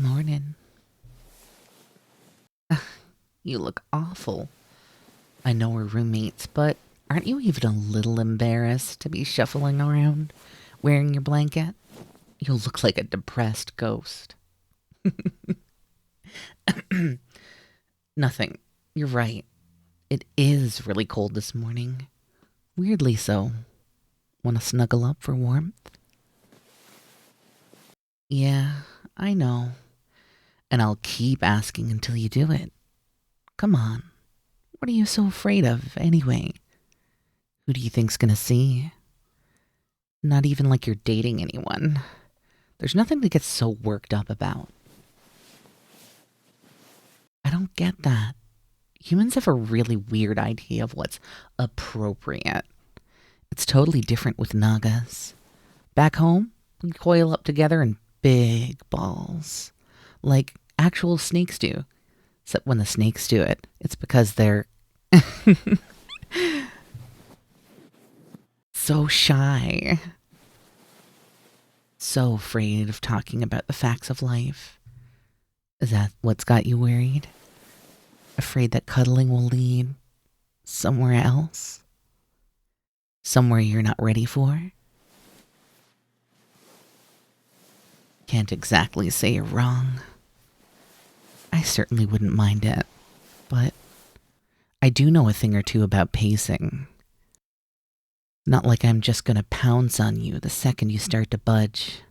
Morning. You look awful. I know we're roommates, but aren't you even a little embarrassed to be shuffling around wearing your blanket? You look like a depressed ghost. Nothing. You're right. It is really cold this morning. Weirdly so. Want to snuggle up for warmth? Yeah, I know. And I'll keep asking until you do it. Come on. What are you so afraid of, anyway? Who do you think's gonna see? Not even like you're dating anyone. There's nothing to get so worked up about. I don't get that. Humans have a really weird idea of what's appropriate. It's totally different with Nagas. Back home, we coil up together in big balls. Like actual snakes do. Except when the snakes do it, it's because they're so shy. So afraid of talking about the facts of life. Is that what's got you worried? Afraid that cuddling will lead somewhere else? Somewhere you're not ready for? Can't exactly say you're wrong. I certainly wouldn't mind it, but I do know a thing or two about pacing. Not like I'm just gonna pounce on you the second you start to budge.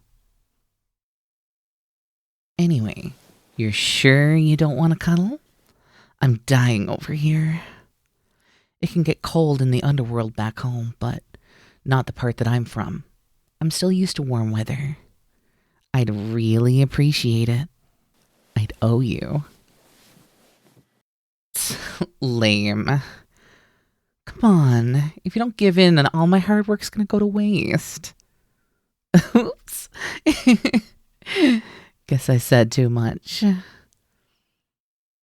Anyway, you're sure you don't want to cuddle? I'm dying over here. It can get cold in the underworld back home, but not the part that I'm from. I'm still used to warm weather. I'd really appreciate it. I'd owe you. Lame. Come on. If you don't give in, then all my hard work's gonna go to waste. Oops. Guess I said too much.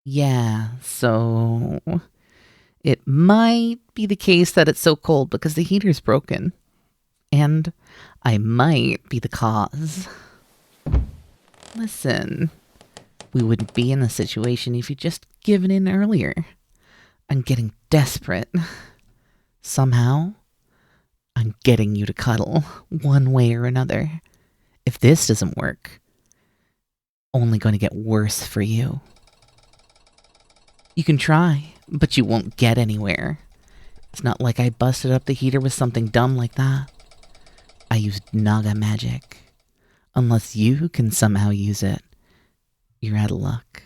Yeah, so it might be the case that it's so cold because the heater's broken. And I might be the cause. Listen, we wouldn't be in this situation if you'd just given in earlier. I'm getting desperate. Somehow, I'm getting you to cuddle, one way or another. If this doesn't work, only going to get worse for you. You can try, but you won't get anywhere. It's not like I busted up the heater with something dumb like that. I used Naga magic. Unless you can somehow use it, you're out of luck.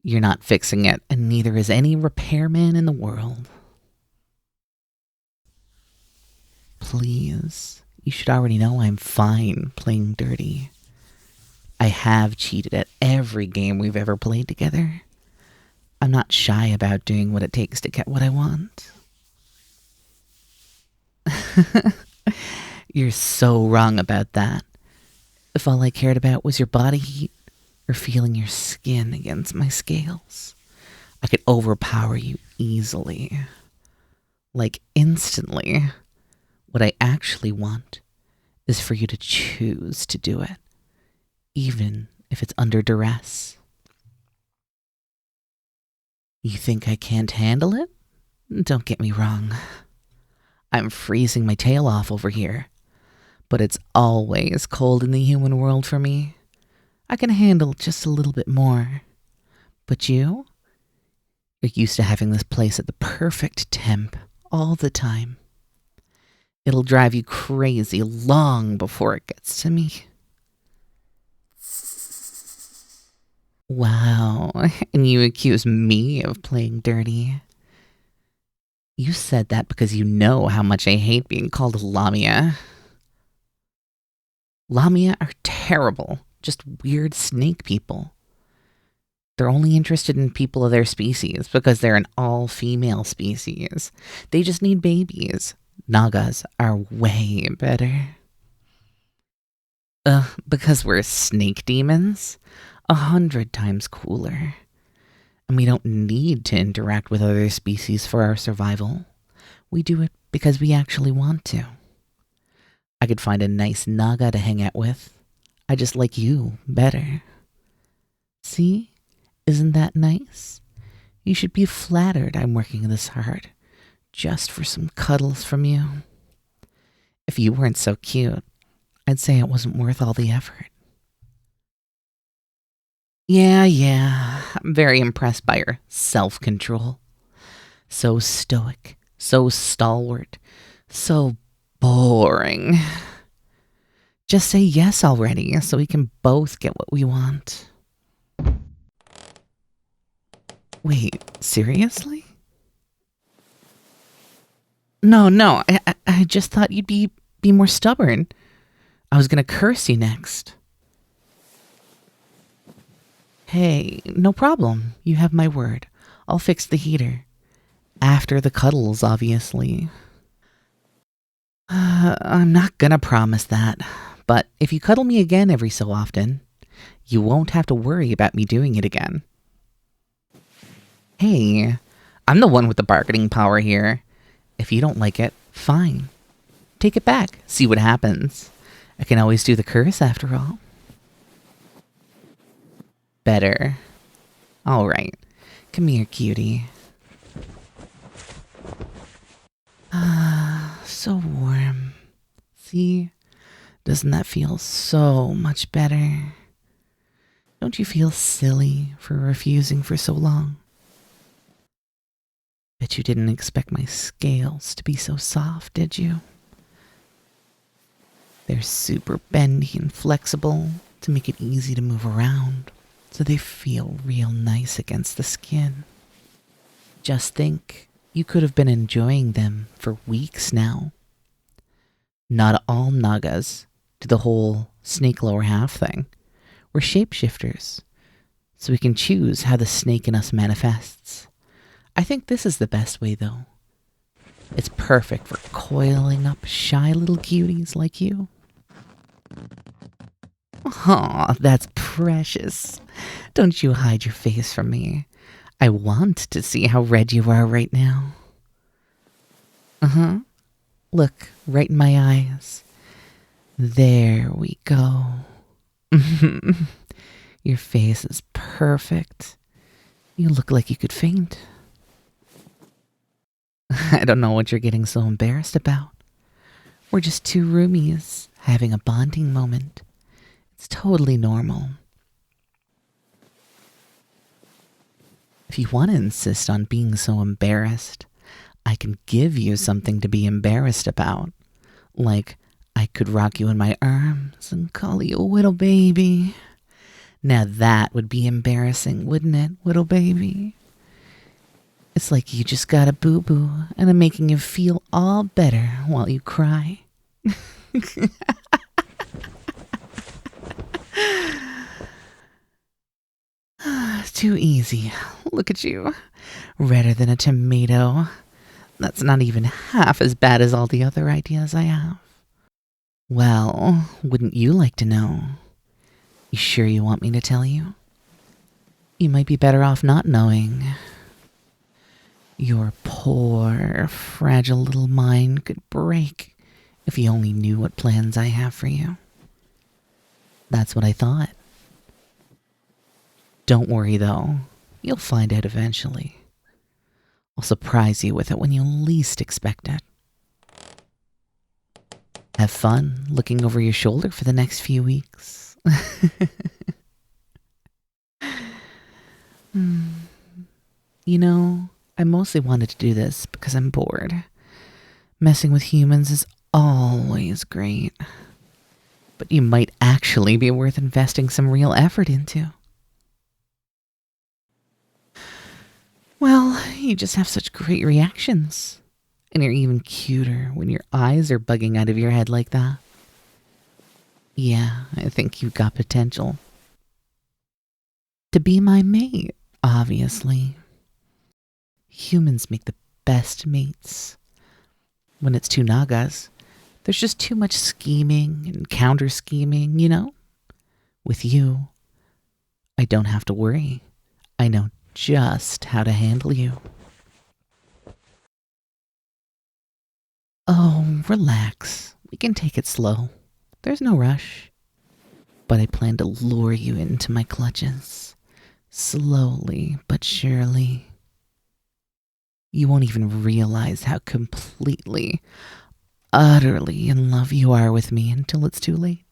You're not fixing it, and neither is any repairman in the world. Please, you should already know I'm fine playing dirty. I have cheated at every game we've ever played together. I'm not shy about doing what it takes to get what I want. You're so wrong about that. If all I cared about was your body heat or feeling your skin against my scales, I could overpower you easily. Like instantly. What I actually want is for you to choose to do it, even if it's under duress. You think I can't handle it? Don't get me wrong. I'm freezing my tail off over here, but it's always cold in the human world for me. I can handle just a little bit more. But you're used to having this place at the perfect temp all the time. It'll drive you crazy long before it gets to me. Wow, and you accuse me of playing dirty. You said that because you know how much I hate being called Lamia. Lamia are terrible, just weird snake people. They're only interested in people of their species because they're an all-female species. They just need babies. Nagas are way better. Because we're snake demons? 100 times cooler. And we don't need to interact with other species for our survival. We do it because we actually want to. I could find a nice Naga to hang out with. I just like you better. See? Isn't that nice? You should be flattered I'm working this hard, just for some cuddles from you. If you weren't so cute, I'd say it wasn't worth all the effort. Yeah, I'm very impressed by your self-control. So stoic, so stalwart, so boring. Just say yes already so we can both get what we want. Wait, seriously? No, I just thought you'd be more stubborn. I was gonna curse you next. Hey, no problem. You have my word. I'll fix the heater. After the cuddles, obviously. I'm not gonna promise that, but if you cuddle me again every so often, you won't have to worry about me doing it again. Hey, I'm the one with the bargaining power here. If you don't like it, fine. Take it back, see what happens. I can always do the curse after all. Better. Alright, come here, cutie. So warm. See? Doesn't that feel so much better? Don't you feel silly for refusing for so long? Bet you didn't expect my scales to be so soft, did you? They're super bendy and flexible to make it easy to move around, so they feel real nice against the skin. Just think, you could have been enjoying them for weeks now. Not all Nagas do the whole snake lower half thing. We're shapeshifters, so we can choose how the snake in us manifests. I think this is the best way, though. It's perfect for coiling up shy little cuties like you. Aw, that's precious. Don't you hide your face from me. I want to see how red you are right now. Uh-huh. Look, right in my eyes. There we go. Your face is perfect. You look like you could faint. I don't know what you're getting so embarrassed about. We're just two roomies having a bonding moment. It's totally normal. If you want to insist on being so embarrassed, I can give you something to be embarrassed about. Like, I could rock you in my arms and call you a little baby. Now that would be embarrassing, wouldn't it, little baby? It's like you just got a boo-boo, and I'm making you feel all better while you cry. Too easy. Look at you. Redder than a tomato. That's not even half as bad as all the other ideas I have. Well, wouldn't you like to know? You sure you want me to tell you? You might be better off not knowing. Your poor, fragile little mind could break if you only knew what plans I have for you. That's what I thought. Don't worry, though. You'll find out eventually. I'll surprise you with it when you least expect it. Have fun looking over your shoulder for the next few weeks. You know, I mostly wanted to do this because I'm bored. Messing with humans is always great. But you might actually be worth investing some real effort into. Well, you just have such great reactions. And you're even cuter when your eyes are bugging out of your head like that. Yeah, I think you've got potential. To be my mate, obviously. Humans make the best mates. When it's two Nagas, there's just too much scheming and counter-scheming, you know? With you, I don't have to worry. I know just how to handle you. Oh, relax. We can take it slow. There's no rush. But I plan to lure you into my clutches. Slowly but surely. You won't even realize how completely, utterly in love you are with me until it's too late.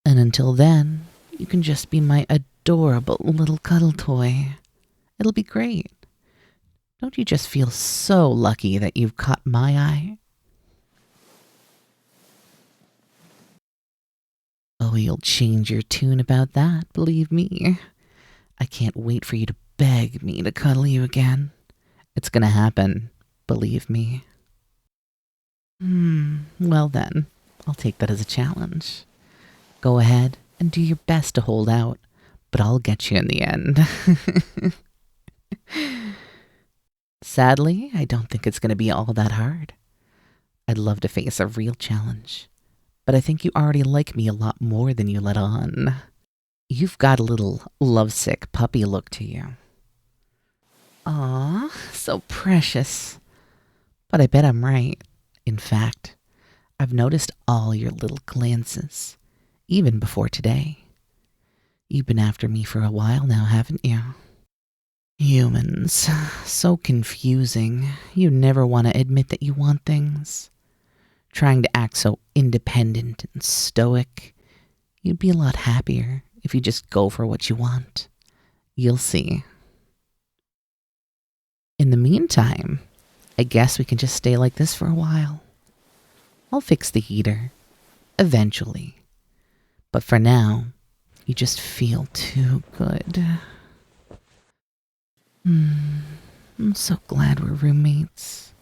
And until then, you can just be my adorable little cuddle toy. It'll be great. Don't you just feel so lucky that you've caught my eye? Oh, you'll change your tune about that, believe me. I can't wait for you to beg me to cuddle you again. It's gonna happen, believe me. Well then, I'll take that as a challenge. Go ahead and do your best to hold out, but I'll get you in the end. Sadly, I don't think it's gonna be all that hard. I'd love to face a real challenge, but I think you already like me a lot more than you let on. You've got a little lovesick puppy look to you. Aw, so precious. But I bet I'm right. In fact, I've noticed all your little glances, even before today. You've been after me for a while now, haven't you? Humans, so confusing. You never want to admit that you want things. Trying to act so independent and stoic. You'd be a lot happier if you just go for what you want. You'll see. In the meantime, I guess we can just stay like this for a while. I'll fix the heater. Eventually. But for now, you just feel too good. I'm so glad we're roommates.